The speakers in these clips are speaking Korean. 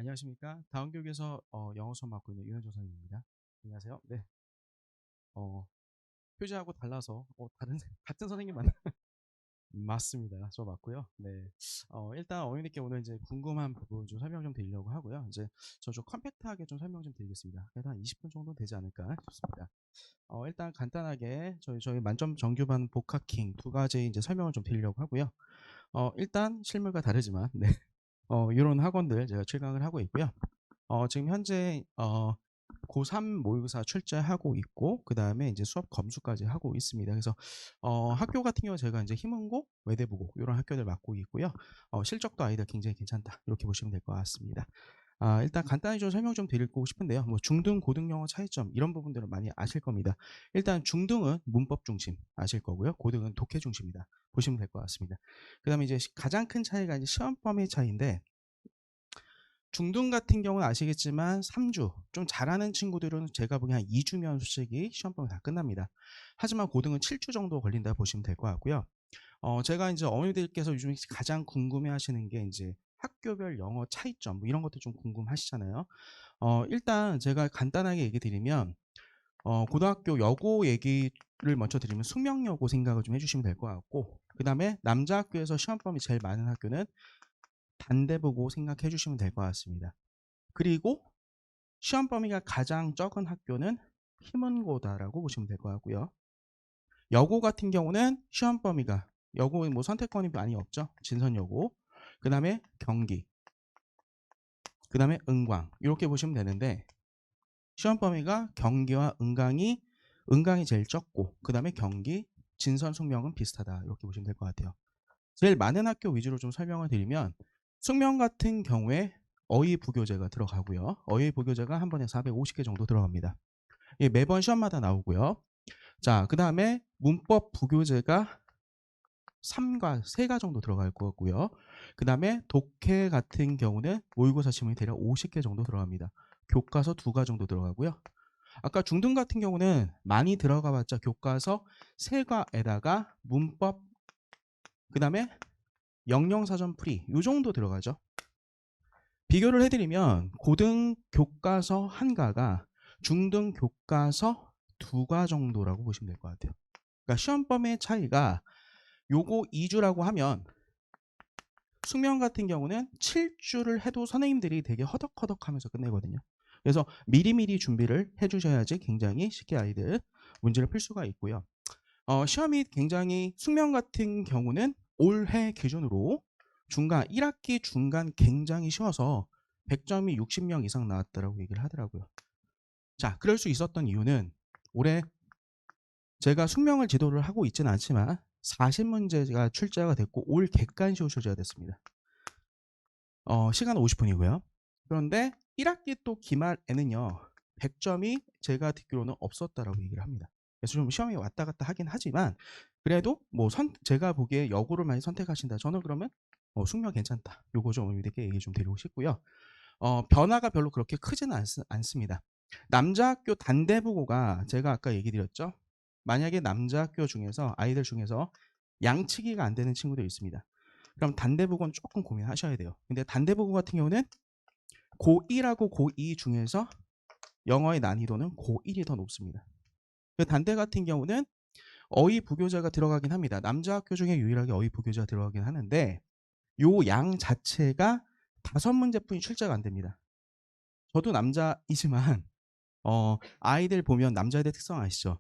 안녕하십니까. 다운교육에서 영어 수업 맡고 있는 윤현조 선생님입니다. 안녕하세요. 네. 표지하고 달라서 다른 같은 선생님 맞나? 맞습니다. 저 맞고요. 네. 일단 어머니께 오늘 이제 궁금한 부분 좀 설명 좀 드리려고 하고요. 이제 저 좀 컴팩트하게 좀 설명 좀 드리겠습니다. 그래도 한 20분 정도 되지 않을까 싶습니다. 일단 간단하게 저희 만점 정규반 복학킹 두 가지 이제 설명을 좀 드리려고 하고요. 일단 실물과 다르지만 네. 이런 학원들 제가 출강을 하고 있고요. 지금 현재 고3 모의고사 출제하고 있고 그다음에 이제 수업 검수까지 하고 있습니다. 그래서 학교 같은 경우 제가 이제 희문고, 외대부고 이런 학교들 맡고 있고요. 실적도 아이들 굉장히 괜찮다 이렇게 보시면 될 것 같습니다. 일단 간단히 좀 설명 좀 드리고 싶은데요. 뭐 중등, 고등 영어 차이점 이런 부분들은 많이 아실 겁니다. 일단 중등은 문법 중심 아실 거고요. 고등은 독해 중심이다 보시면 될 것 같습니다. 그다음에 이제 가장 큰 차이가 이제 시험 범위 차이인데 중등 같은 경우는 아시겠지만 3주 좀 잘하는 친구들은 제가 보기엔 한 2주면 솔직히 시험 범위 다 끝납니다. 하지만 고등은 7주 정도 걸린다 보시면 될 것 같고요. 제가 이제 어머니들께서 요즘 가장 궁금해하시는 게 이제 학교별 영어 차이점 뭐 이런 것도 좀 궁금하시잖아요. 일단 제가 간단하게 얘기 드리면 고등학교 여고 얘기를 먼저 드리면 숙명여고 생각을 좀 해주시면 될 것 같고 그 다음에 남자 학교에서 시험 범위 제일 많은 학교는 단대보고 생각해 주시면 될 것 같습니다. 그리고 시험 범위가 가장 적은 학교는 희문고다라고 보시면 될 것 같고요. 여고 같은 경우는 시험 범위가 여고는 뭐 선택권이 많이 없죠. 진선여고, 그 다음에 경기, 그 다음에 은광 이렇게 보시면 되는데 시험 범위가 경기와 은광이 제일 적고 그 다음에 경기, 진선, 숙명은 비슷하다 이렇게 보시면 될 것 같아요. 제일 많은 학교 위주로 좀 설명을 드리면 숙명 같은 경우에 어휘 부교재가 들어가고요. 어휘 부교재가 한 번에 450개 정도 들어갑니다. 이게 매번 시험마다 나오고요. 자, 그 다음에 문법 부교재가 3가 정도 들어갈 거고요. 그 다음에 독해 같은 경우는 모의고사 시험이 대략 50개 정도 들어갑니다. 교과서 2가 정도 들어가고요. 아까 중등 같은 경우는 많이 들어가봤자 교과서 3과에다가 문법 그 다음에 영영사전 풀이 요 정도 들어가죠. 비교를 해드리면 고등 교과서 1과가 중등 교과서 2과 정도라고 보시면 될 것 같아요. 그러니까 시험 범위의 차이가 요거 2주라고 하면 숙명 같은 경우는 7주를 해도 선생님들이 되게 허덕허덕하면서 끝내거든요. 그래서 미리미리 준비를 해주셔야지 굉장히 쉽게 아이들 문제를 풀 수가 있고요. 시험이 굉장히 숙명 같은 경우는 올해 기준으로 중간 1학기 중간 굉장히 쉬워서 100점이 60명 이상 나왔다라고 얘기를 하더라고요. 자, 그럴 수 있었던 이유는 올해 제가 숙명을 지도를 하고 있지는 않지만 40문제가 출제가 됐고 올 객관시효 출제가 됐습니다. 시간은 50분이고요. 그런데 1학기 또 기말에는요 100점이 제가 듣기로는 없었다라고 얘기를 합니다. 그래서 좀 시험이 왔다 갔다 하긴 하지만 그래도 뭐 제가 보기에 여고를 많이 선택하신다. 저는 그러면 숙명 괜찮다. 요거 좀 어머니들께 얘기 좀 드리고 싶고요. 변화가 별로 그렇게 크지는 않습니다. 남자 학교 단대부고가 제가 아까 얘기 드렸죠. 만약에 남자 학교 중에서 아이들 중에서 양치기가 안 되는 친구들 있습니다. 그럼 단대부고는 조금 고민하셔야 돼요. 근데 단대부고 같은 경우는 고1하고 고2 중에서 영어의 난이도는 고1이 더 높습니다. 단대 같은 경우는 어휘 부교재가 들어가긴 합니다. 남자 학교 중에 유일하게 어휘 부교재가 들어가긴 하는데 요 양 자체가 5문제뿐이 출제가 안 됩니다. 저도 남자이지만 아이들 보면 남자애들 특성 아시죠?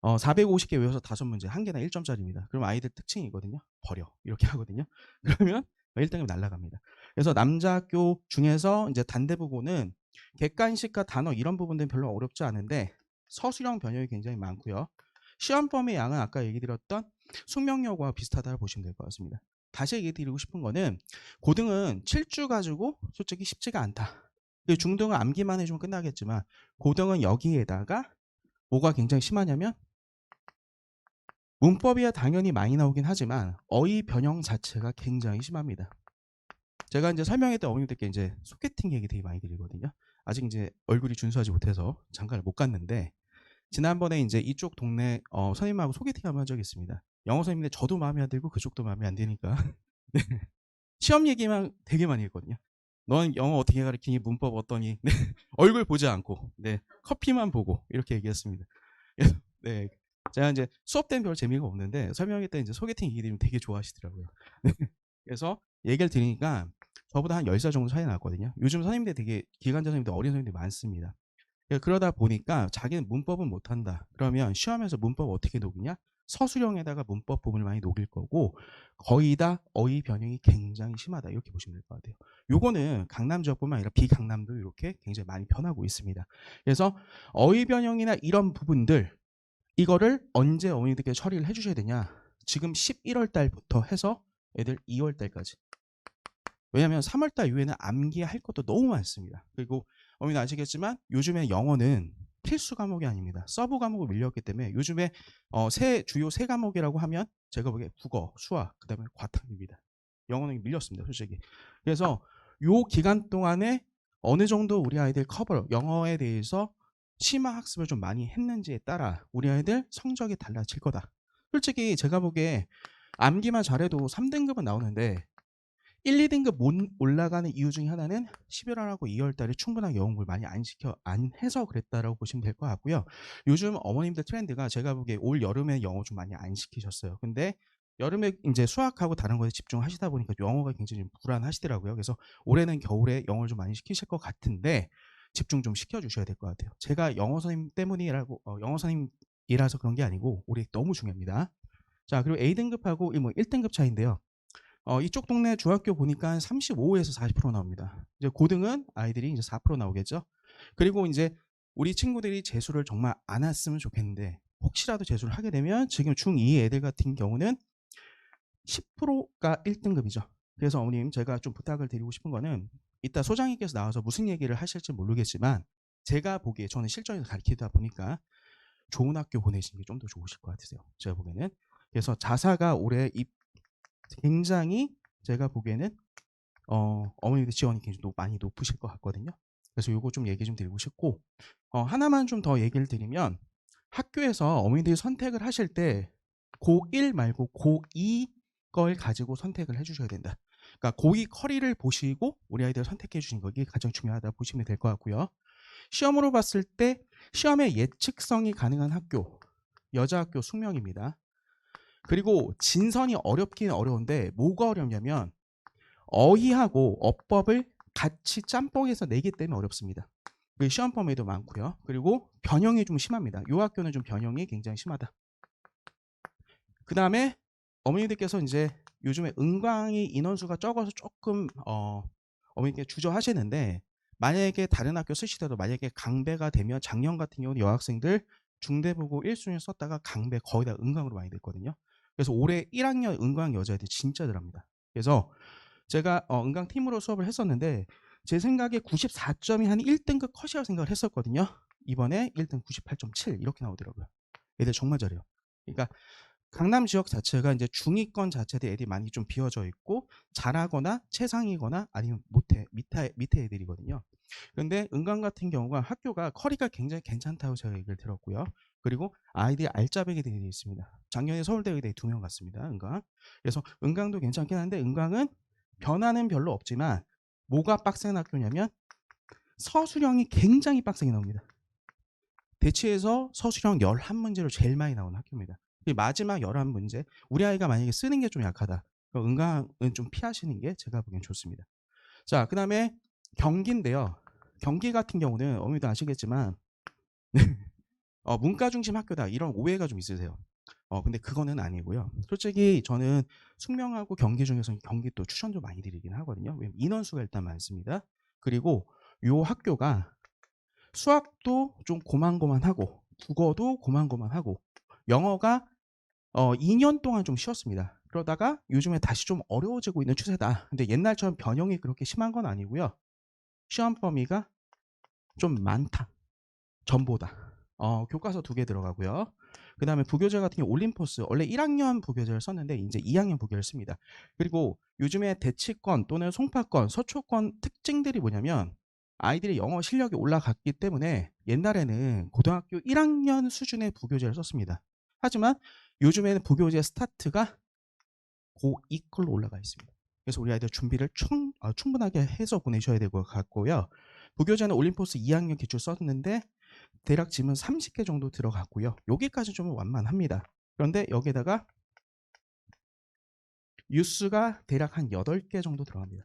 450개 외워서 5문제, 한 개나 1점짜리입니다. 그럼 아이들 특징이거든요. 버려. 이렇게 하거든요. 그러면 1등이 날아갑니다. 그래서 남자 학교 중에서 이제 단대부고는 객관식과 단어 이런 부분들은 별로 어렵지 않은데 서술형 변형이 굉장히 많고요. 시험 범위 양은 아까 얘기 드렸던 숙명여고와 비슷하다고 보시면 될 것 같습니다. 다시 얘기 드리고 싶은 거는 고등은 7주 가지고 솔직히 쉽지가 않다. 중등은 암기만 해주면 끝나겠지만 고등은 여기에다가 뭐가 굉장히 심하냐면 문법이야 당연히 많이 나오긴 하지만 어휘 변형 자체가 굉장히 심합니다. 제가 이제 설명했던 어머님들께 이제 소개팅 얘기 되게 많이 드리거든요. 아직 이제 얼굴이 준수하지 못해서 장가를 못 갔는데 지난번에 이제 이쪽 동네 선생님하고 소개팅 한번 한 적이 있습니다. 영어 선생님인데 저도 마음에 안 들고 그쪽도 마음에 안 드니까 네. 시험 얘기만 되게 많이 했거든요. 넌 영어 어떻게 가르치니? 문법 어떠니? 네, 얼굴 보지 않고, 네, 커피만 보고 이렇게 얘기했습니다. 네, 제가 이제 수업 때는 별 재미가 없는데 설명회 때 이제 소개팅 얘기 들으면 되게 좋아하시더라고요. 그래서 얘기를 드리니까 저보다 한 10살 정도 차이 났거든요. 요즘 선생님들 되게 기간제 선생님들 어린 선생님들이 많습니다. 그러다 보니까 자기는 문법은 못한다. 그러면 시험에서 문법 어떻게 녹이냐? 서술형에다가 문법 부분을 많이 녹일 거고 거의 다 어휘 변형이 굉장히 심하다. 이렇게 보시면 될 것 같아요. 요거는 강남 지역뿐만 아니라 비강남도 이렇게 굉장히 많이 변하고 있습니다. 그래서 어휘 변형이나 이런 부분들 이거를 언제 어머니들께 처리를 해주셔야 되냐? 지금 11월 달부터 해서 애들 2월 달까지. 왜냐하면 3월 달 이후에는 암기할 것도 너무 많습니다. 그리고 어머니도 아시겠지만 요즘에 영어는 필수 과목이 아닙니다. 서브 과목을 밀렸기 때문에 요즘에 주요 세 과목이라고 하면 제가 보기에 국어, 수학, 그다음에 과탐입니다. 영어는 밀렸습니다, 솔직히. 그래서 요 기간 동안에 어느 정도 우리 아이들 영어에 대해서 심화 학습을 좀 많이 했는지에 따라 우리 아이들 성적이 달라질 거다. 솔직히 제가 보기에 암기만 잘해도 3등급은 나오는데 1, 2등급 못 올라가는 이유 중에 하나는 11월하고 2월 달에 충분하게 영어 공부를 많이 안 해서 그랬다라고 보시면 될 것 같고요. 요즘 어머님들 트렌드가 제가 보기에 올 여름에 영어 좀 많이 안 시키셨어요. 근데 여름에 이제 수학하고 다른 거에 집중하시다 보니까 영어가 굉장히 좀 불안하시더라고요. 그래서 올해는 겨울에 영어를 좀 많이 시키실 것 같은데 집중 좀 시켜주셔야 될 것 같아요. 제가 영어 선생님 때문이라고 영어 선생님이라서 그런 게 아니고 우리 너무 중요합니다. 자, 그리고 A등급하고 1등급 차이인데요. 이쪽 동네 중학교 보니까 한 35에서 40% 나옵니다. 이제 고등은 아이들이 이제 4% 나오겠죠. 그리고 이제 우리 친구들이 재수를 정말 안 했으면 좋겠는데 혹시라도 재수를 하게 되면 지금 중2 애들 같은 경우는 10%가 1등급이죠. 그래서 어머님 제가 좀 부탁을 드리고 싶은 거는 이따 소장님께서 나와서 무슨 얘기를 하실지 모르겠지만 제가 보기에 저는 실전에서 가르치다 보니까 좋은 학교 보내시는 게 좀 더 좋으실 것 같으세요. 제가 보기에는. 그래서 자사가 올해 굉장히 제가 보기에는 어머니들 지원이 굉장히 많이 높으실 것 같거든요. 그래서 요거 좀 얘기 좀 드리고 싶고 하나만 좀 더 얘기를 드리면 학교에서 어머니들이 선택을 하실 때 고1 말고 고2 걸 가지고 선택을 해주셔야 된다. 그러니까 고2 커리를 보시고 우리 아이들 선택해 주신 거기 가장 중요하다 보시면 될 것 같고요. 시험으로 봤을 때 시험의 예측성이 가능한 학교, 여자 학교 숙명입니다. 그리고 진선이 어렵긴 어려운데 뭐가 어렵냐면 어휘하고 어법을 같이 짬뽕해서 내기 때문에 어렵습니다. 시험 범위도 많고요. 그리고 변형이 좀 심합니다. 이 학교는 좀 변형이 굉장히 심하다. 그 다음에 어머니들께서 이제 요즘에 은광이 인원수가 적어서 조금 어머니께 주저하시는데 만약에 다른 학교 쓰시더라도 만약에 강배가 되면 작년 같은 경우는 여학생들 중대보고 1순위 썼다가 강배 거의 다 은광으로 많이 됐거든요. 그래서 올해 1학년 은광 여자애들 진짜 들합니다. 그래서 제가 은강 팀으로 수업을 했었는데 제 생각에 94점이 한 1등급 컷이라고 생각을 했었거든요. 이번에 1등 98.7 이렇게 나오더라고요. 애들 정말 잘해요. 그러니까 강남 지역 자체가 이제 중위권 자체도 애들이 많이 좀 비어져 있고 잘하거나 최상이거나 아니면 밑에 애들이거든요. 그런데 은강 같은 경우가 학교가 커리가 굉장히 괜찮다고 제가 얘기를 들었고요. 그리고 아이들이 알짜배기 되어 있습니다. 작년에 서울대의대 2명 갔습니다. 은강. 그래서 은강도 괜찮긴 한데 은강은 변화는 별로 없지만 뭐가 빡센 학교냐면 서술형이 굉장히 빡세게 나옵니다. 대치에서 서술형 11문제로 제일 많이 나오는 학교입니다. 마지막 11문제 우리 아이가 만약에 쓰는 게 좀 약하다. 은강은 좀 피하시는 게 제가 보기엔 좋습니다. 자, 그 다음에 경기인데요. 경기 같은 경우는 어머니도 아시겠지만 문과 중심 학교다 이런 오해가 좀 있으세요. 근데 그거는 아니고요. 솔직히 저는 숙명하고 경기 중에서 경기 또 추천도 많이 드리긴 하거든요. 왜냐면 인원수가 일단 많습니다. 그리고 요 학교가 수학도 좀 고만고만하고 국어도 고만고만하고 영어가 2년 동안 좀 쉬었습니다. 그러다가 요즘에 다시 좀 어려워지고 있는 추세다. 근데 옛날처럼 변형이 그렇게 심한 건 아니고요. 시험 범위가 좀 많다. 전보다. 교과서 2개 들어가고요. 그 다음에 부교재 같은 경우 올림포스 원래 1학년 부교재를 썼는데 이제 2학년 부교를 씁니다. 그리고 요즘에 대치권 또는 송파권, 서초권 특징들이 뭐냐면 아이들이 영어 실력이 올라갔기 때문에 옛날에는 고등학교 1학년 수준의 부교재를 썼습니다. 하지만 요즘에는 부교재 스타트가 고2 걸로 올라가 있습니다. 그래서 우리 아이들 준비를 충분하게 해서 보내셔야 될 것 같고요. 부교재는 올림포스 2학년 기출 썼는데 대략 지문 30개 정도 들어갔고요. 여기까지 좀 완만합니다. 그런데 여기에다가 뉴스가 대략 한 8개 정도 들어갑니다.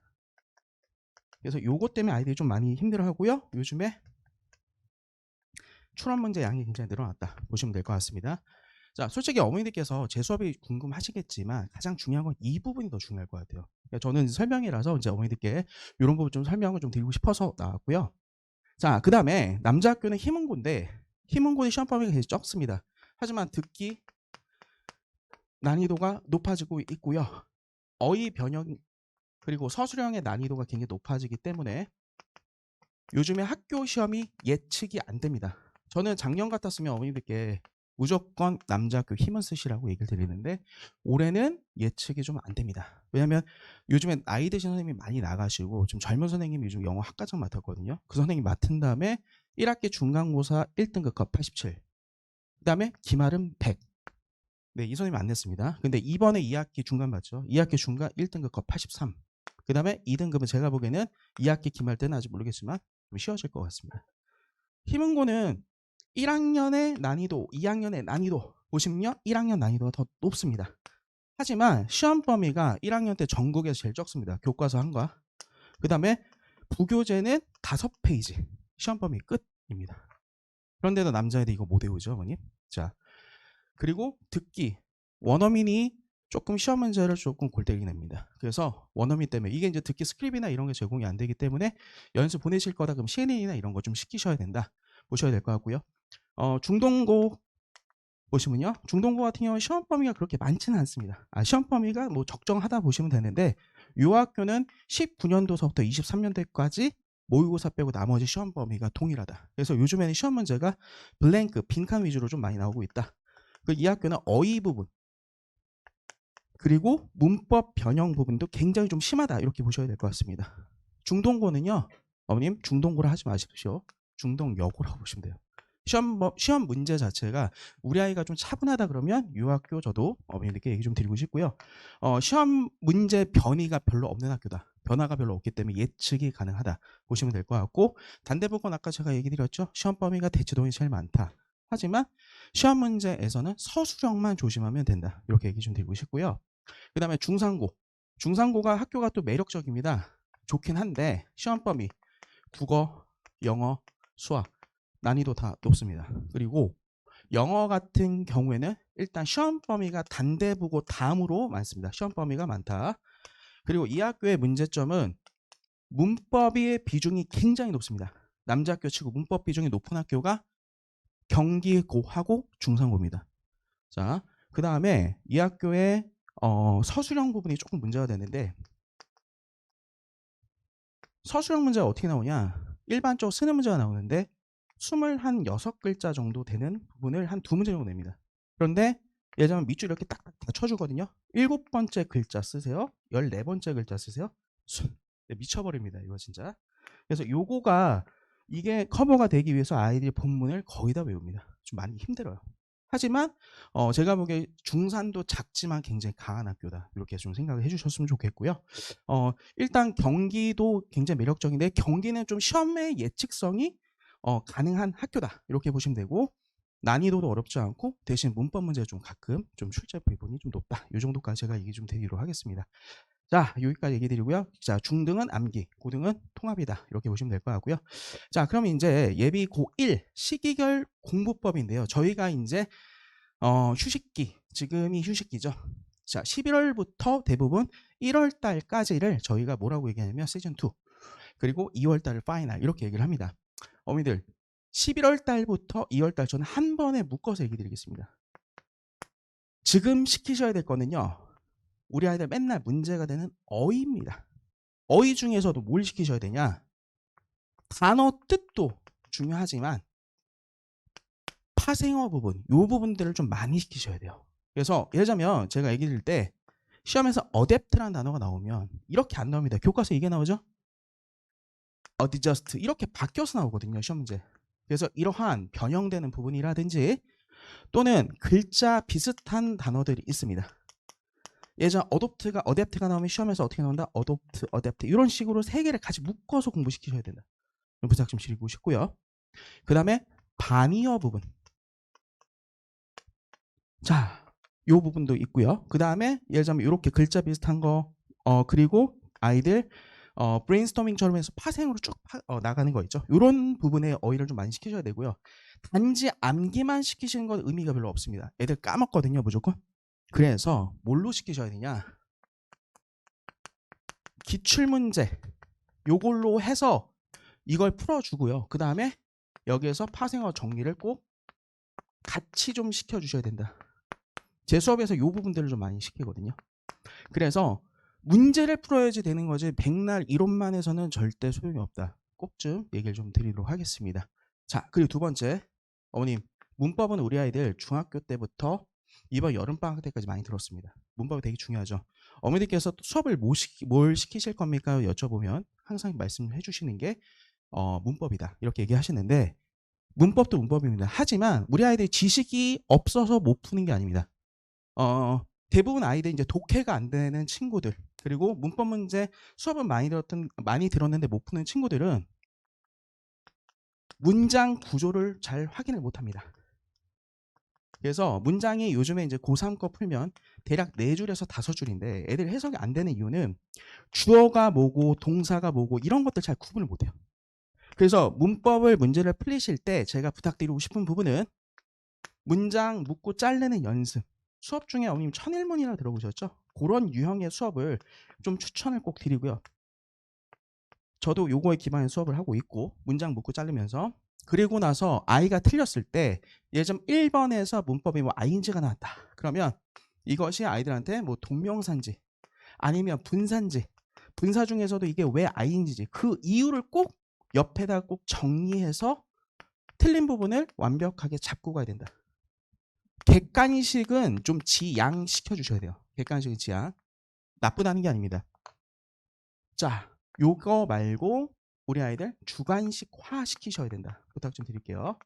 그래서 요것 때문에 아이들이 좀 많이 힘들어하고요. 요즘에 출원 문제 양이 굉장히 늘어났다 보시면 될 것 같습니다. 자, 솔직히 어머니들께서 제 수업이 궁금하시겠지만 가장 중요한 건 이 부분이 더 중요할 것 같아요. 그러니까 저는 설명이라서 이제 어머니들께 이런 부분 좀 설명을 좀 드리고 싶어서 나왔고요. 자, 그 다음에 남자 학교는 희문고인데 희문고의 시험 범위가 굉장히 적습니다. 하지만 듣기 난이도가 높아지고 있고요. 어휘 변형 그리고 서술형의 난이도가 굉장히 높아지기 때문에 요즘에 학교 시험이 예측이 안 됩니다. 저는 작년 같았으면 어머니들께 무조건 남자 학교 힘은 쓰시라고 얘기를 드리는데 올해는 예측이 좀 안 됩니다. 왜냐하면 요즘에 나이 드신 선생님이 많이 나가시고 좀 젊은 선생님이 요즘 영어 학과장 맡았거든요. 그 선생님 맡은 다음에 1학기 중간고사 1등급 컷 87, 그 다음에 기말은 100. 네, 이 선생님이 안 냈습니다. 근데 이번에 2학기 중간 봤죠. 2학기 중간 1등급 컷 83. 그 다음에 2등급은 제가 보기에는 2학기 기말 때는 아직 모르겠지만 좀 쉬워질 것 같습니다. 희문고는 1학년의 난이도, 2학년의 난이도 보시면요. 1학년 난이도가 더 높습니다. 하지만 시험 범위가 1학년 때 전국에서 제일 적습니다. 교과서 한과. 그 다음에 부교재는 5페이지. 시험 범위 끝입니다. 그런데도 남자애들 이거 못 외우죠, 어머님? 자, 그리고 듣기. 원어민이 조금 시험 문제를 조금 골때리게 냅니다. 그래서 원어민 때문에 이게 이제 듣기 스크립이나 이런 게 제공이 안 되기 때문에 연습 보내실 거다 그럼 CNN이나 이런 거 좀 시키셔야 된다. 보셔야 될 것 같고요. 중동고 보시면요. 중동고 같은 경우는 시험 범위가 그렇게 많지는 않습니다. 시험 범위가 뭐 적정하다 보시면 되는데 이 학교는 19년도서부터 23년도까지 모의고사 빼고 나머지 시험 범위가 동일하다. 그래서 요즘에는 시험 문제가 블랭크, 빈칸 위주로 좀 많이 나오고 있다. 이 학교는 어휘 부분 그리고 문법 변형 부분도 굉장히 좀 심하다. 이렇게 보셔야 될 것 같습니다. 중동고는요. 어머님 중동고를 하지 마십시오. 중동여고라고 보시면 돼요. 시험 문제 자체가 우리 아이가 좀 차분하다 그러면 이 학교 저도 어머님들께 얘기 좀 드리고 싶고요. 시험 문제 변이가 별로 없는 학교다. 변화가 별로 없기 때문에 예측이 가능하다 보시면 될 것 같고 단대부분 아까 제가 얘기 드렸죠. 시험 범위가 대치동이 제일 많다. 하지만 시험 문제에서는 서술형만 조심하면 된다. 이렇게 얘기 좀 드리고 싶고요. 그 다음에 중상고. 중상고가 학교가 또 매력적입니다. 좋긴 한데 시험 범위 국어, 영어, 수학 난이도 다 높습니다. 그리고 영어 같은 경우에는 일단 시험 범위가 단대부고 다음으로 많습니다. 시험 범위가 많다. 그리고 이 학교의 문제점은 문법의 비중이 굉장히 높습니다. 남자 학교 치고 문법 비중이 높은 학교가 경기고하고 중상고입니다. 자, 그 다음에 이 학교의 서술형 부분이 조금 문제가 되는데 서술형 문제가 어떻게 나오냐? 일반적으로 쓰는 문제가 나오는데 26글자 정도 되는 부분을 한 2문제 정도 냅니다. 그런데 예를 들면 밑줄 이렇게 딱딱 다 쳐주거든요. 7번째 글자 쓰세요. 14번째 글자 쓰세요. 미쳐버립니다. 이거 진짜. 그래서 요거가 이게 커버가 되기 위해서 아이들이 본문을 거의 다 외웁니다. 좀 많이 힘들어요. 하지만 제가 보기에 중산도 작지만 굉장히 강한 학교다. 이렇게 좀 생각을 해주셨으면 좋겠고요. 일단 경기도 굉장히 매력적인데 경기는 좀 시험의 예측성이 가능한 학교다. 이렇게 보시면 되고 난이도도 어렵지 않고 대신 문법 문제 좀 가끔 좀 출제 부분이 좀 높다. 이 정도까지 제가 얘기 좀 드리도록 하겠습니다. 자, 여기까지 얘기 드리고요. 자, 중등은 암기, 고등은 통합이다. 이렇게 보시면 될 것 같고요. 자, 그럼 이제 예비 고1 시기결 공부법인데요. 저희가 이제 휴식기, 지금이 휴식기죠. 자, 11월부터 대부분 1월 달까지를 저희가 뭐라고 얘기하냐면 시즌2 그리고 2월 달을 파이널 이렇게 얘기를 합니다. 어머니들 11월 달부터 2월 달 저는 한 번에 묶어서 얘기 드리겠습니다. 지금 시키셔야 될 거는요. 우리 아이들 맨날 문제가 되는 어휘입니다. 어휘 중에서도 뭘 시키셔야 되냐? 단어 뜻도 중요하지만 파생어 부분, 이 부분들을 좀 많이 시키셔야 돼요. 그래서 예를 들자면 제가 얘기 드릴 때 시험에서 어댑트라는 단어가 나오면 이렇게 안 나옵니다. 교과서에 이게 나오죠? adjust 이렇게 바뀌어서 나오거든요. 시험 문제. 그래서 이러한 변형되는 부분이라든지 또는 글자 비슷한 단어들이 있습니다. 예전 어댑트가 나오면 시험에서 어떻게 나온다? 어댑트 이런 식으로 세 개를 같이 묶어서 공부시키셔야 된다. 부탁 좀 드리고 싶고요. 그 다음에 반이어 부분. 자, 요 부분도 있고요. 그 다음에 예를 들면 이렇게 글자 비슷한 거, 그리고 아이들 브레인스토밍처럼 해서 파생으로 쭉 나가는 거 있죠. 이런 부분에 어휘를 좀 많이 시키셔야 되고요. 단지 암기만 시키시는 건 의미가 별로 없습니다. 애들 까먹거든요, 무조건. 그래서 뭘로 시키셔야 되냐? 기출문제 요걸로 해서 이걸 풀어주고요. 그 다음에 여기에서 파생어 정리를 꼭 같이 좀 시켜주셔야 된다. 제 수업에서 요 부분들을 좀 많이 시키거든요. 그래서 문제를 풀어야지 되는 거지 백날 이론만 해서는 절대 소용이 없다. 꼭 좀 얘기를 좀 드리도록 하겠습니다. 자, 그리고 두 번째, 어머님, 문법은 우리 아이들 중학교 때부터 이번 여름방학 때까지 많이 들었습니다. 문법이 되게 중요하죠. 어머니께서 수업을 뭘 시키실 겁니까? 여쭤보면 항상 말씀해 주시는 게 문법이다. 이렇게 얘기하시는데 문법도 문법입니다. 하지만 우리 아이들이 지식이 없어서 못 푸는 게 아닙니다. 대부분 아이들 이제 독해가 안 되는 친구들, 그리고 문법 문제 수업은 많이 들었는데 못 푸는 친구들은 문장 구조를 잘 확인을 못 합니다. 그래서 문장이 요즘에 이제 고3 거 풀면 대략 4줄에서 5줄인데 애들 해석이 안 되는 이유는 주어가 뭐고 동사가 뭐고 이런 것들 잘 구분을 못 해요. 그래서 문제를 풀리실 때 제가 부탁드리고 싶은 부분은 문장 묶고 자르는 연습. 수업 중에 어머님 천일문이라 들어보셨죠? 그런 유형의 수업을 좀 추천을 꼭 드리고요. 저도 요거에 기반한 수업을 하고 있고 문장 묶고 자르면서 그리고 나서 아이가 틀렸을 때 예전 1번에서 문법이 뭐 ing가 나왔다. 그러면 이것이 아이들한테 뭐 동명사인지 아니면 분사인지 분사 중에서도 이게 왜 ing인지 그 이유를 꼭 옆에다 꼭 정리해서 틀린 부분을 완벽하게 잡고 가야 된다. 객관식은 좀 지양시켜 주셔야 돼요. 객관식은 지양. 나쁘다는 게 아닙니다. 자, 요거 말고 우리 아이들 주관식화 시키셔야 된다. 부탁 좀 드릴게요.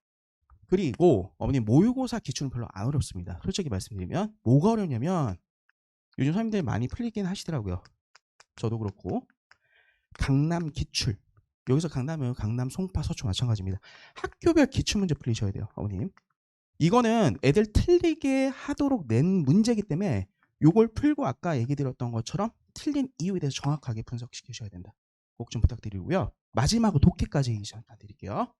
그리고 어머님 모의고사 기출은 별로 안 어렵습니다. 솔직히 말씀드리면 뭐가 어렵냐면 요즘 선생님들이 많이 풀리긴 하시더라고요. 저도 그렇고 강남 기출. 여기서 강남은 강남, 송파, 서초 마찬가지입니다. 학교별 기출문제 풀리셔야 돼요. 어머님. 이거는 애들 틀리게 하도록 낸 문제이기 때문에 요걸 풀고 아까 얘기 드렸던 것처럼 틀린 이유에 대해서 정확하게 분석시키셔야 된다. 꼭 좀 부탁드리고요. 마지막으로 독해까지 얘기 좀 드릴게요.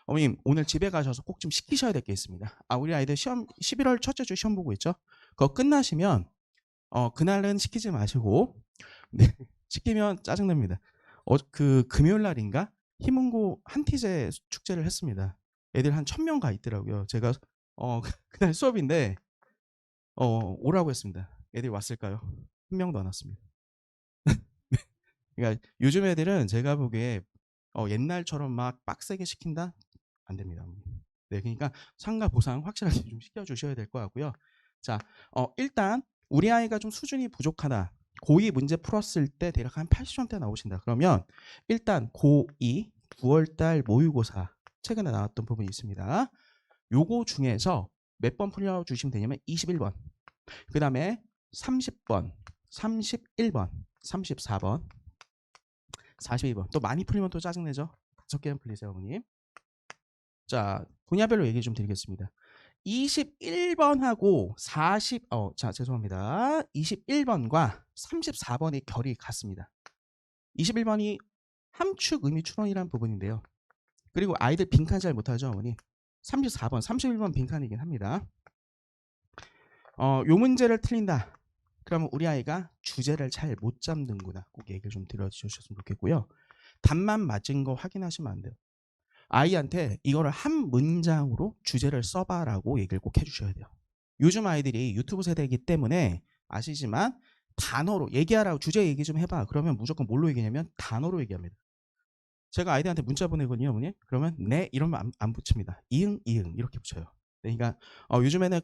어머님 오늘 집에 가셔서 꼭 좀 시키셔야 될 게 있습니다. 우리 아이들 시험 11월 첫째 주 시험 보고 있죠. 그거 끝나시면 그날은 시키지 마시고 네, 시키면 짜증납니다. 그 금요일 날인가 희문고 한티제 축제를 했습니다. 애들 한 1000명 가 있더라고요. 제가 그날 수업인데 오라고 했습니다. 애들이 왔을까요? 한 명도 안 왔습니다. 그러니까 요즘 애들은 제가 보기에 옛날처럼 막 빡세게 시킨다? 안 됩니다. 네, 그러니까 상과 보상 확실하게 좀 시켜주셔야 될 것 같고요. 자, 일단 우리 아이가 좀 수준이 부족하다. 고2 문제 풀었을 때 대략 한 80점대 나오신다. 그러면 일단 고2 9월달 모의고사 최근에 나왔던 부분이 있습니다. 요거 중에서 몇 번 풀려주시면 되냐면 21번, 그 다음에 30번, 31번, 34번, 42번. 또 많이 풀리면 또 짜증내죠. 5개만 풀리세요, 어머님. 자, 분야별로 얘기 좀 드리겠습니다. 21번하고 죄송합니다. 21번과 34번의 결이 같습니다. 21번이 함축 의미 추론이라는 부분인데요. 그리고 아이들 빈칸 잘 못하죠, 어머니. 34번, 31번 빈칸이긴 합니다. 요 문제를 틀린다. 그러면 우리 아이가 주제를 잘 못 잡는구나. 꼭 얘기를 좀 들어주셨으면 좋겠고요. 답만 맞은 거 확인하시면 안 돼요. 아이한테 이거를 한 문장으로 주제를 써봐라고 얘기를 꼭 해주셔야 돼요. 요즘 아이들이 유튜브 세대이기 때문에 아시지만 단어로 얘기하라고 주제 얘기 좀 해봐. 그러면 무조건 뭘로 얘기하냐면 단어로 얘기합니다. 제가 아이들한테 문자 보내거든요, 어머니. 그러면 네 이러면 안 붙입니다. 이응 이응 이렇게 붙여요. 그러니까 요즘에는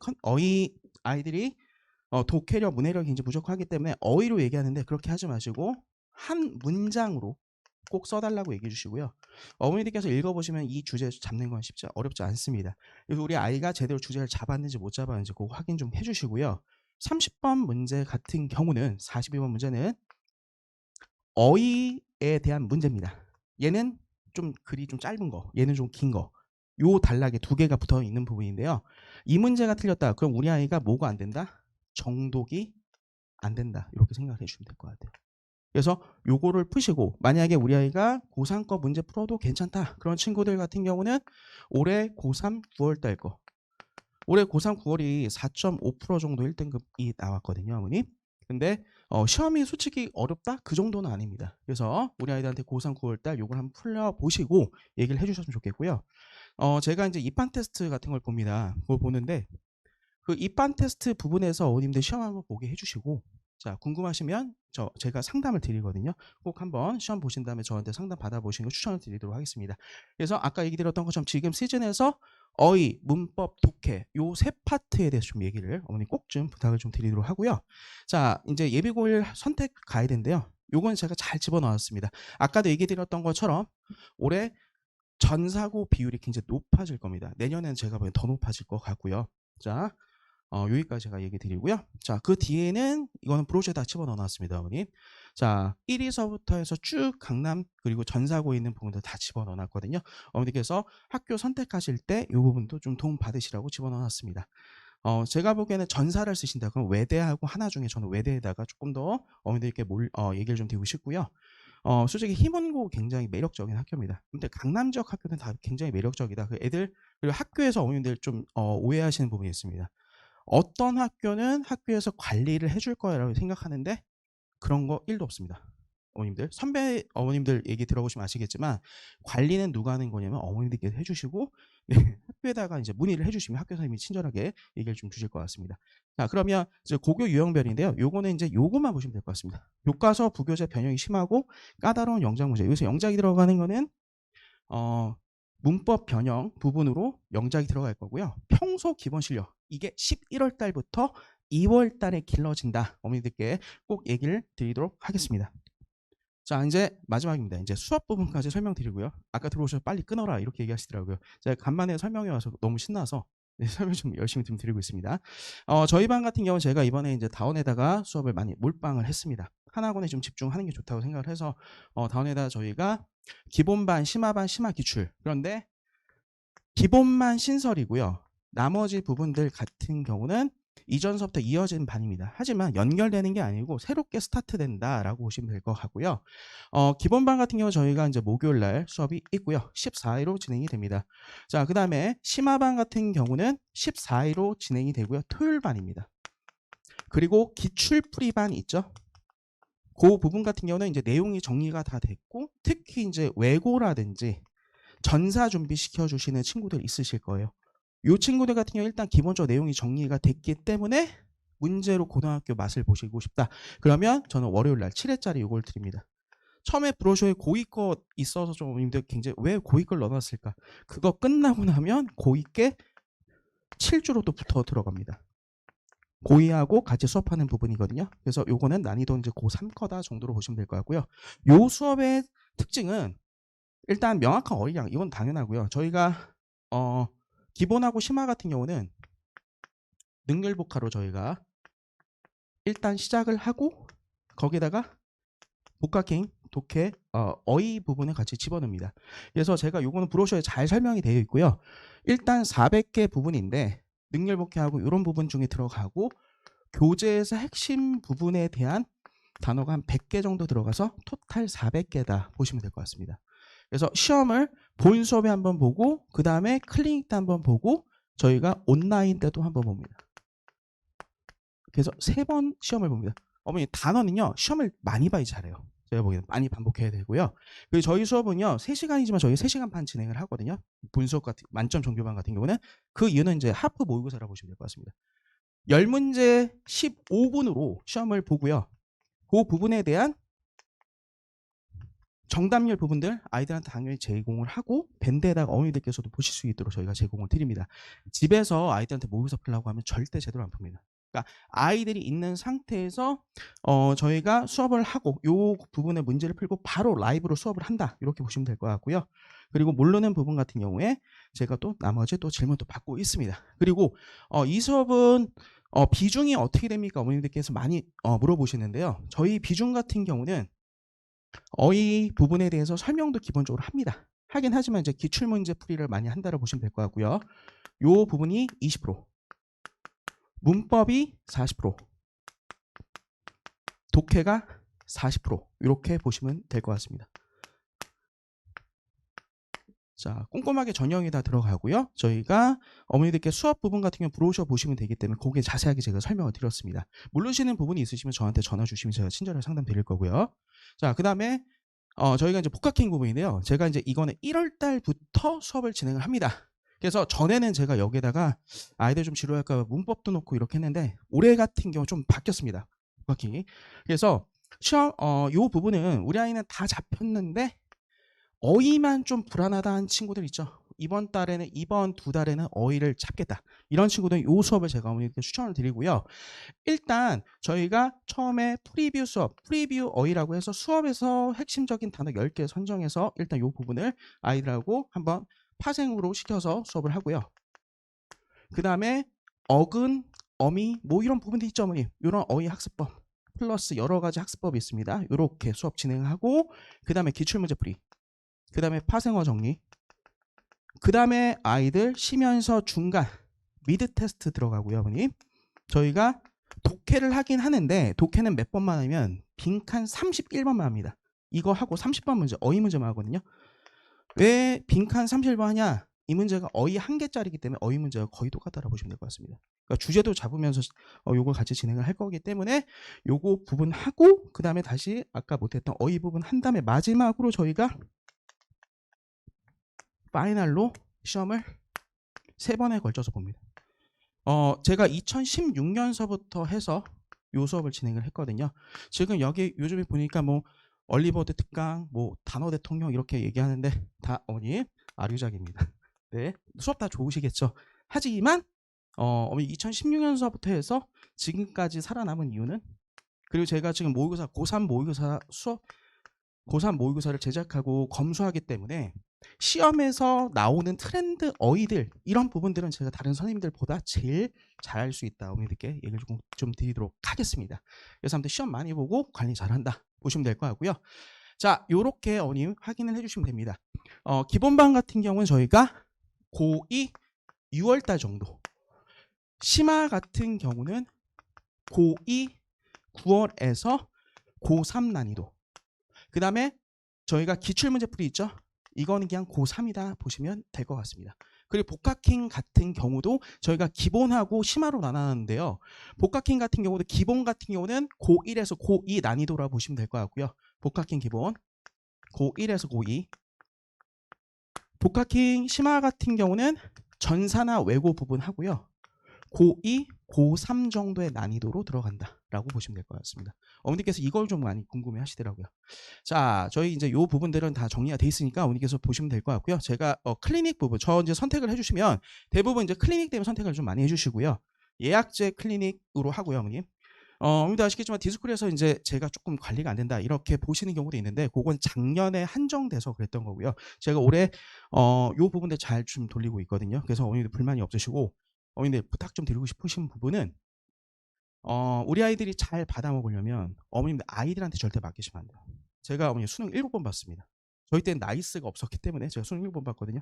아이들이 독해력, 문해력이 이제 부족하기 때문에 어휘로 얘기하는데 그렇게 하지 마시고 한 문장으로 꼭 써달라고 얘기해 주시고요. 어머니들께서 읽어보시면 이 주제 잡는 건 어렵지 않습니다. 그래서 우리 아이가 제대로 주제를 잡았는지 못 잡았는지 꼭 확인 좀 해주시고요. 30번 문제 같은 경우는 42번 문제는 어휘에 대한 문제입니다. 얘는 좀 글이 좀 짧은 거, 얘는 좀 긴 거. 요 단락에 두 개가 붙어 있는 부분인데요. 이 문제가 틀렸다. 그럼 우리 아이가 뭐가 안 된다? 정독이 안 된다. 이렇게 생각해 주시면 될 것 같아요. 그래서 요거를 푸시고 만약에 우리 아이가 고3거 문제 풀어도 괜찮다. 그런 친구들 같은 경우는 올해 고3 9월 달 거. 올해 고3 9월이 4.5% 정도 1등급이 나왔거든요, 어머님. 근데 시험이 솔직히 어렵다? 그 정도는 아닙니다. 그래서 우리 아이들한테 고3 9월 달 요걸 한번 풀려보시고 얘기를 해주셨으면 좋겠고요. 제가 이제 입반 테스트 같은 걸 봅니다. 그걸 보는데 그 입반 테스트 부분에서 어머님들 시험 한번 보게 해주시고 자 궁금하시면 제가 상담을 드리거든요. 꼭 한번 시험 보신 다음에 저한테 상담 받아보시는 거 추천을 드리도록 하겠습니다. 그래서 아까 얘기 드렸던 것처럼 지금 시즌에서 어휘, 문법, 독해 요 세 파트에 대해서 좀 얘기를 어머니 꼭 좀 부탁을 좀 드리도록 하고요. 자 이제 예비고일 선택 가이드인데요. 요건 제가 잘 집어넣었습니다. 아까도 얘기 드렸던 것처럼 올해 전사고 비율이 굉장히 높아질 겁니다. 내년에는 제가 보기엔 더 높아질 것 같고요. 자 여기까지 제가 얘기 드리고요. 자, 그 뒤에는 이거는 브로셔에 다 집어 넣어놨습니다, 어머님. 자, 1위서부터 해서 쭉 강남 그리고 전사고에 있는 부분들 다 집어 넣어놨거든요. 어머니께서 학교 선택하실 때 이 부분도 좀 도움 받으시라고 집어 넣어놨습니다. 제가 보기에는 전사를 쓰신다 그럼 외대하고 하나 중에 저는 외대에다가 조금 더 어머니들께 얘기를 좀 드리고 싶고요. 솔직히 희문고 굉장히 매력적인 학교입니다. 근데 강남 지역 학교는 다 굉장히 매력적이다. 그 애들 그리고 학교에서 어머님들 좀 오해하시는 부분이 있습니다. 어떤 학교는 학교에서 관리를 해줄 거라고 생각하는데 그런 거 1도 없습니다. 어머님들 선배 어머님들 얘기 들어보시면 아시겠지만 관리는 누가 하는 거냐면 어머님들께서 해주시고 네, 학교에다가 이제 문의를 해주시면 학교 선생님이 친절하게 얘기를 좀 주실 것 같습니다. 자 그러면 이제 고교 유형별인데요. 요거는 이제 요것만 보시면 될 것 같습니다. 교과서 부교재 변형이 심하고 까다로운 영작 문제. 여기서 영작이 들어가는 거는 문법 변형 부분으로 영작이 들어갈 거고요. 평소 기본 실력 이게 11월 달부터 2월 달에 길러진다. 어머니들께 꼭 얘기를 드리도록 하겠습니다. 자 이제 마지막입니다. 이제 수업 부분까지 설명드리고요. 아까 들어오셔서 빨리 끊어라 이렇게 얘기하시더라고요. 제가 간만에 설명해 와서 너무 신나서 설명 좀 열심히 좀 드리고 있습니다. 저희 반 같은 경우는 제가 이번에 이제 다운에다가 수업을 많이 몰빵을 했습니다. 한 학원에 좀 집중하는 게 좋다고 생각을 해서 다운에다가 저희가 기본반, 심화반, 심화 기출 그런데 기본만 신설이고요. 나머지 부분들 같은 경우는 이전서부터 이어진 반입니다. 하지만 연결되는 게 아니고 새롭게 스타트된다라고 보시면 될 것 같고요. 기본반 같은 경우 저희가 이제 목요일 날 수업이 있고요. 14일로 진행이 됩니다. 자, 그 다음에 심화반 같은 경우는 14일로 진행이 되고요. 토요일 반입니다. 그리고 기출풀이반 있죠. 그 부분 같은 경우는 이제 내용이 정리가 다 됐고 특히 이제 외고라든지 전사 준비 시켜주시는 친구들 있으실 거예요. 이 친구들 같은 경우 일단 기본적으로 내용이 정리가 됐기 때문에 문제로 고등학교 맛을 보시고 싶다. 그러면 저는 월요일 날 7회짜리 이걸 드립니다. 처음에 브로셔에 고2 거 있어서 좀 힘들 굉장히 왜 고2 걸 넣어놨을까? 그거 끝나고 나면 고2께 7주로 또 붙어 들어갑니다. 고2하고 같이 수업하는 부분이거든요. 그래서 요거는 난이도 이제 고3 거다 정도로 보시면 될 것 같고요. 요 수업의 특징은 일단 명확한 어휘량 이건 당연하고요. 저희가 기본하고 심화 같은 경우는 능률복화로 저희가 일단 시작을 하고 거기다가 복합행 독해 어휘 부분을 같이 집어넣습니다. 그래서 제가 요거는 브로셔에 잘 설명이 되어 있고요. 일단 400개 부분인데 능률복화하고 이런 부분 중에 들어가고 교재에서 핵심 부분에 대한 단어가 한 100개 정도 들어가서 토탈 400개다 보시면 될 것 같습니다. 그래서 시험을 본 수업에 한번 보고 그 다음에 클리닉 때 한번 보고 저희가 온라인 때도 한번 봅니다. 그래서 3번 시험을 봅니다. 어머니 단어는요 시험을 많이 봐야 잘해요. 제가 보기에는 많이 반복해야 되고요. 그리고 저희 수업은요 3시간이지만 저희 3시간 반 진행을 하거든요. 본 수업 같은 만점 정규반 같은 경우는 그 이유는 이제 하프 모의고사라고 보시면 될 것 같습니다. 10문제 15분으로 시험을 보고요. 그 부분에 대한 정답률 부분들 아이들한테 당연히 제공을 하고 밴드에다가 어머니들께서도 보실 수 있도록 저희가 제공을 드립니다. 집에서 아이들한테 모의고사 풀라고 하면 절대 제대로 안 풉니다. 그러니까 아이들이 있는 상태에서 저희가 수업을 하고 요 부분의 문제를 풀고 바로 라이브로 수업을 한다 이렇게 보시면 될 것 같고요. 그리고 모르는 부분 같은 경우에 제가 또 나머지 또 질문도 받고 있습니다. 그리고 이 수업은 비중이 어떻게 됩니까? 어머님들께서 많이 물어보시는데요. 저희 비중 같은 경우는 어휘 부분에 대해서 설명도 기본적으로 합니다. 하긴 하지만 이제 기출문제 풀이를 많이 한다고 보시면 될 것 같고요. 요 부분이 20%, 문법이 40%, 독해가 40% 이렇게 보시면 될 것 같습니다. 자, 꼼꼼하게 전형이 다 들어가고요. 저희가 어머니들께 수업 부분 같은 경우 브로셔 보시면 되기 때문에 거기에 자세하게 제가 설명을 드렸습니다. 모르시는 부분이 있으시면 저한테 전화 주시면 제가 친절하게 상담 드릴 거고요. 자, 그 다음에 저희가 이제 복학행 부분인데요. 제가 이제 이거는 1월 달부터 수업을 진행을 합니다. 그래서 전에는 제가 여기에다가 아이들 좀 지루할까 문법도 놓고 이렇게 했는데 올해 같은 경우 좀 바뀌었습니다. 복학행이. 그래서 시험 요 부분은 우리 아이는 다 잡혔는데 어휘만 좀 불안하다는 친구들 있죠. 이번 두 달에는 어휘를 잡겠다. 이런 친구들은 요 수업을 제가 어머니께 추천을 드리고요. 일단 저희가 처음에 프리뷰 수업, 프리뷰 어휘라고 해서 수업에서 핵심적인 단어 10개 선정해서 일단 요 부분을 아이들하고 한번 파생으로 시켜서 수업을 하고요. 그 다음에 어근, 어미, 뭐 이런 부분들 있죠, 어머니. 이런 어휘 학습법 플러스 여러 가지 학습법이 있습니다. 이렇게 수업 진행하고 그 다음에 기출문제 풀이, 그 다음에 파생어 정리, 그 다음에 아이들 쉬면서 중간 미드 테스트 들어가고요, 어머님. 저희가 독해를 하긴 하는데 독해는 몇 번만 하면 빈칸 31번만 합니다. 이거 하고 30번 문제, 어휘 문제만 하거든요. 왜 빈칸 31번 하냐? 이 문제가 어휘 한 개짜리이기 때문에 어휘 문제가 거의 똑같다고 보시면 될 것 같습니다. 그러니까 주제도 잡으면서 요걸 같이 진행을 할 거기 때문에 요거 부분 하고 그 다음에 다시 아까 못했던 어휘 부분 한 다음에 마지막으로 저희가 파이널로 시험을 3번에 걸쳐서 봅니다. 제가 2016년서부터 해서 요 수업을 진행을 했거든요. 지금 여기 요즘에 보니까 뭐 얼리버드 특강, 뭐 단어 대통령 이렇게 얘기하는데 다 어머니 아류작입니다. 네, 수업 다 좋으시겠죠. 하지만 어머니 2016년서부터 해서 지금까지 살아남은 이유는, 그리고 제가 지금 모의고사 고3 모의고사 수업 고3 모의고사를 제작하고 검수하기 때문에 시험에서 나오는 트렌드 어휘들 이런 부분들은 제가 다른 선생님들보다 제일 잘할 수 있다. 어머니들께 얘기를 좀 드리도록 하겠습니다. 그래서 아무튼 시험 많이 보고 관리 잘한다 보시면 될 것 같고요. 자, 요렇게 어머님 확인을 해주시면 됩니다. 기본반 같은 경우는 저희가 고2 6월달 정도, 심화 같은 경우는 고2 9월에서 고3 난이도, 그 다음에 저희가 기출문제풀이 있죠. 이거는 그냥 고3이다 보시면 될 것 같습니다. 그리고 복학행 같은 경우도 저희가 기본하고 심화로 나눴는데요. 복학행 같은 경우도 기본 같은 경우는 고1에서 고2 난이도라고 보시면 될 것 같고요. 복학행 기본 고1에서 고2, 복학행 심화 같은 경우는 전사나 외고 부분 하고요. 고2, 고3 정도의 난이도로 들어간다라고 보시면 될 것 같습니다. 어머니께서 이걸 좀 많이 궁금해 하시더라고요. 자, 저희 이제 요 부분들은 다 정리가 돼 있으니까 어머니께서 보시면 될 것 같고요. 제가 클리닉 부분, 저 이제 선택을 해주시면 대부분 이제 클리닉 때문에 선택을 좀 많이 해주시고요. 예약제 클리닉으로 하고요, 어머님. 어머니도 아시겠지만 디스쿨에서 이제 제가 조금 관리가 안 된다 이렇게 보시는 경우도 있는데 그건 작년에 한정돼서 그랬던 거고요. 제가 올해 요 부분들 잘 좀 돌리고 있거든요. 그래서 어머니도 불만이 없으시고, 어머니들 부탁 좀 드리고 싶으신 부분은 우리 아이들이 잘 받아 먹으려면 어머님들 아이들한테 절대 맡기시면 안 돼요. 제가 어머니 수능 7번 봤습니다. 저희 때는 나이스가 없었기 때문에 제가 수능 7번 봤거든요.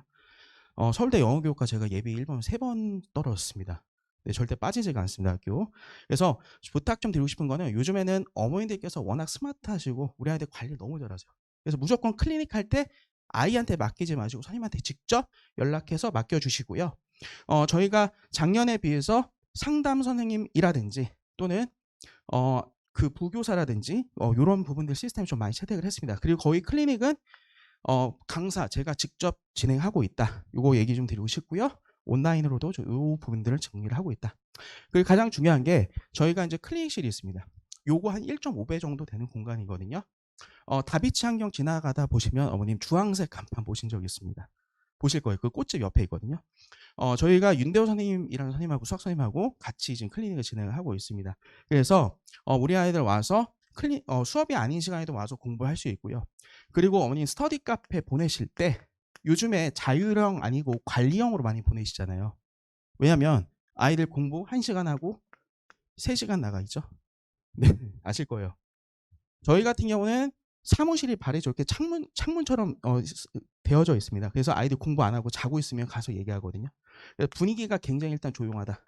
서울대 영어교육과 제가 예비 1번 3번 떨어졌습니다. 네, 절대 빠지지가 않습니다, 학교. 그래서 부탁 좀 드리고 싶은 거는 요즘에는 어머니들께서 워낙 스마트하시고 우리 아이들 관리를 너무 잘하세요. 그래서 무조건 클리닉 할 때 아이한테 맡기지 마시고 선생님한테 직접 연락해서 맡겨주시고요. 저희가 작년에 비해서 상담 선생님이라든지 또는 그 부교사라든지 이런 부분들 시스템을 좀 많이 채택을 했습니다. 그리고 거의 클리닉은 강사 제가 직접 진행하고 있다. 요거 얘기 좀 드리고 싶고요. 온라인으로도 요 부분들을 정리를 하고 있다. 그리고 가장 중요한 게 저희가 이제 클리닉실이 있습니다. 요거 한 1.5배 정도 되는 공간이거든요. 다비치 환경 지나가다 보시면 어머님 주황색 간판 보신 적 있습니다. 보실 거예요. 그 꽃집 옆에 있거든요. 저희가 윤대호 선생님이라는 선생님하고 수학 선생님하고 같이 지금 클리닉을 진행을 하고 있습니다. 그래서 우리 아이들 와서 수업이 아닌 시간에도 와서 공부할 수 있고요. 그리고 어머님 스터디 카페 보내실 때 요즘에 자율형 아니고 관리형으로 많이 보내시잖아요. 왜냐하면 아이들 공부 1시간 하고 3시간 나가 있죠. 네, 아실 거예요. 저희 같은 경우는 사무실이 발이 저렇게 창문처럼 되어져 있습니다. 그래서 아이들 공부 안 하고 자고 있으면 가서 얘기하거든요. 그래서 분위기가 굉장히 일단 조용하다.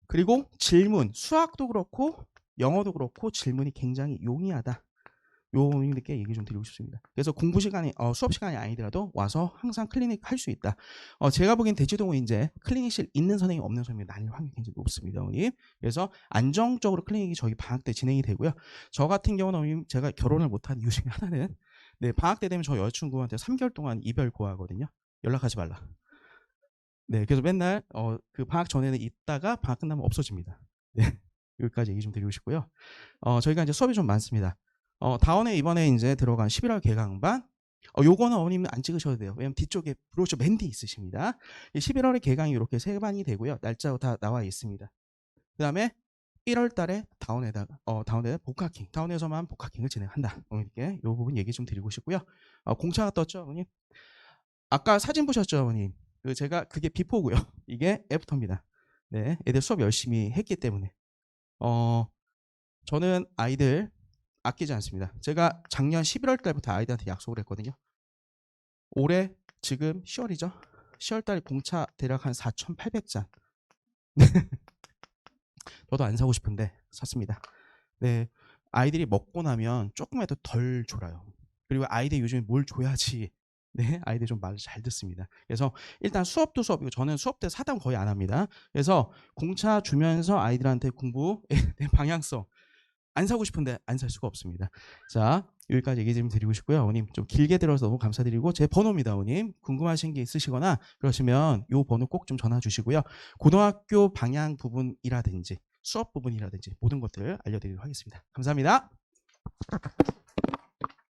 그리고 질문, 수학도 그렇고 영어도 그렇고 질문이 굉장히 용이하다. 요분들께 얘기 좀 드리고 싶습니다. 그래서 공부 시간이 수업 시간이 아니더라도 와서 항상 클리닉 할 수 있다. 제가 보기엔 대치동은 이제 클리닉실 있는 선생님 없는 선생님이 나뉠 확률이 굉장히 높습니다, 어머님. 그래서 안정적으로 클리닉이 저희 방학 때 진행이 되고요. 저 같은 경우는 어머님 제가 결혼을 못한 이유 중에 하나는 네, 방학 때 되면 저 여자친구한테 3개월 동안 이별 고하거든요. 연락하지 말라. 네, 그래서 맨날 그 방학 전에는 있다가 방학 끝나면 없어집니다. 네, 여기까지 얘기 좀 드리고 싶고요. 저희가 이제 수업이 좀 많습니다. 다원에 이번에 이제 들어간 11월 개강반. 요거는 어머님은 안 찍으셔도 돼요. 왜냐면 뒤쪽에 브로셔 맨 뒤에 있으십니다. 11월에 개강이 이렇게 3반이 되고요. 날짜가 다 나와 있습니다. 그 다음에 1월 달에 다운에 복학킹, 다운에서만 복학킹을 진행한다. 어머님께 이 부분 얘기 좀 드리고 싶고요. 공차가 떴죠, 어머님? 아까 사진 보셨죠, 어머님? 제가 그게 비포고요. 이게 애프터입니다. 네, 애들 수업 열심히 했기 때문에. 저는 아이들 아끼지 않습니다. 제가 작년 11월 달부터 아이들한테 약속을 했거든요. 올해 지금 10월이죠. 10월 달 공차 대략 한 4,800잔. 저도 안 사고 싶은데 샀습니다. 네, 아이들이 먹고 나면 조금이라도 덜 졸아요. 그리고 아이들 요즘에 뭘 줘야지 네, 아이들 좀 말을 잘 듣습니다. 그래서 일단 수업도 수업이고 저는 수업 때 사담 거의 안 합니다. 그래서 공차 주면서 아이들한테 공부 방향성 안 사고 싶은데 안 살 수가 없습니다. 자, 여기까지 얘기 좀 드리고 싶고요. 어머님 좀 길게 들어서 너무 감사드리고 제 번호입니다. 어머님 궁금하신 게 있으시거나 그러시면 이 번호 꼭 좀 전화 주시고요. 고등학교 방향 부분이라든지 수업 부분이라든지 모든 것들 알려드리도록 하겠습니다. 감사합니다.